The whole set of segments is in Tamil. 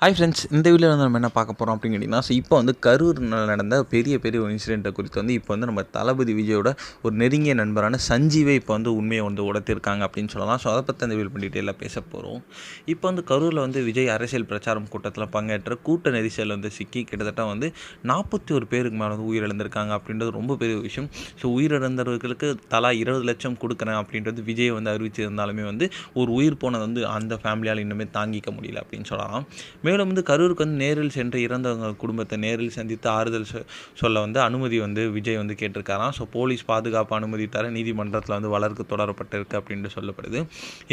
ஹாய் ஃப்ரெண்ட்ஸ், இந்த வீடியோவில் வந்து நம்ம என்ன பார்க்க போகிறோம் அப்படின்னு கேட்டிங்கன்னா, இப்போ வந்து கரூரில் நடந்த பெரிய பெரிய ஒரு இன்சிடெண்ட்டை குறித்து வந்து இப்போ வந்து நம்ம தளபதி விஜயோட ஒரு நெருங்கிய நண்பரான சஞ்சீவை இப்போ வந்து உண்மையை வந்து உடைத்திருக்காங்க அப்படின்னு சொல்லலாம். ஸோ அதை பற்றி அந்த வீடியோ டீட்டெயிலாக பேச போகிறோம். இப்போ வந்து கரூரில் வந்து விஜய் அரசியல் பிரச்சாரம் கூட்டத்தில் பங்கேற்ற கூட்ட நெரிசல் வந்து சிக்கி கிட்டத்தட்ட வந்து 41 பேருக்கு மேலே வந்து உயிரிழந்திருக்காங்க அப்படின்றது ரொம்ப பெரிய விஷயம். ஸோ உயிரிழந்தவர்களுக்கு தலா 20 லட்சம் கொடுக்குறேன் அப்படின்றது விஜய் வந்து அறிவிச்சிருந்தாலுமே வந்து ஒரு உயிர் போனது வந்து அந்த ஃபேமிலியால் இன்னுமே தாங்கிக்க முடியல அப்படின்னு சொல்லலாம். மேலும் வந்து கரூருக்கு வந்து நேரில் சென்று இறந்தவங்க குடும்பத்தை நேரில் சந்தித்து ஆறுதல் சொல்ல வந்து அனுமதி வந்து விஜய் வந்து கேட்டிருக்காராம். ஸோ போலீஸ் பாதுகாப்பு அனுமதி தர நீதிமன்றத்தில் வந்து வழக்கு தொடரப்பட்டிருக்கு அப்படின்னு சொல்லப்படுது.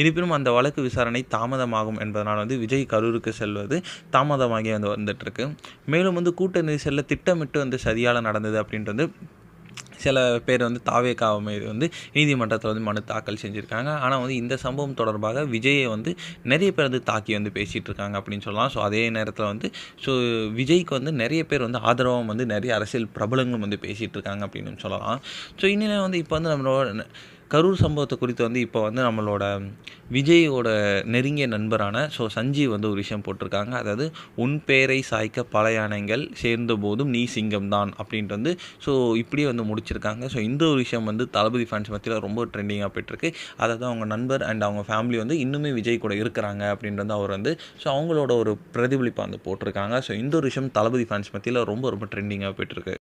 இருப்பினும் அந்த வழக்கு விசாரணை தாமதமாகும் என்பதனால் வந்து விஜய் கரூருக்கு செல்வது தாமதமாகி வந்துட்டு இருக்கு. மேலும் வந்து கூட்ட நெரிசலில் திட்டமிட்டு வந்து சதியால் நடந்தது அப்படின்றது சில பேர் வந்து தாவேகா மீது வந்து நீதிமன்றத்தில் வந்து மனு தாக்கல் செஞ்சுருக்காங்க. ஆனால் வந்து இந்த சம்பவம் தொடர்பாக விஜயை வந்து நிறைய பேர் வந்து தாக்கி வந்து பேசிகிட்டு இருக்காங்க அப்படின்னு சொல்லலாம். ஸோ அதே நேரத்தில் வந்து விஜய்க்கு வந்து நிறைய பேர் வந்து ஆதரவாக வந்து நிறைய அரசியல் பிரபலங்களும் வந்து பேசிகிட்டு இருக்காங்க அப்படின்னு சொல்லலாம். ஸோ இந்நிலையில் வந்து இப்போ வந்து நம்மளோட கரூர் சம்பவத்தை குறித்து வந்து இப்போ வந்து நம்மளோட விஜயோட நெருங்கிய நண்பரான சஞ்சீவ் வந்து ஒரு விஷயம் போட்டிருக்காங்க. அதாவது உன் பேரை சாய்க்க பல யானைகள் சேர்ந்த போதும் நீ சிங்கம் தான் அப்படின்ட்டு வந்து இப்படியே வந்து முடிச்சிருக்காங்க. இந்த ஒரு விஷயம் வந்து தளபதி ஃபேன்ஸ் மத்தியில் ரொம்ப ட்ரெண்டிங்காக போயிட்டுருக்கு. அதாவது அவங்க நண்பர் அண்ட் அவங்க ஃபேமிலி வந்து இன்னுமே விஜய் கூட இருக்கிறாங்க அப்படின்றது அவர் வந்து அவங்களோட ஒரு பிரதிபலிப்பாக வந்து போட்டிருக்காங்க. இந்த ஒரு விஷயம் தளபதி ஃபேன்ஸ் மத்தியில் ரொம்ப ரொம்ப ட்ரெண்டிங்காக போயிட்டுருக்கு.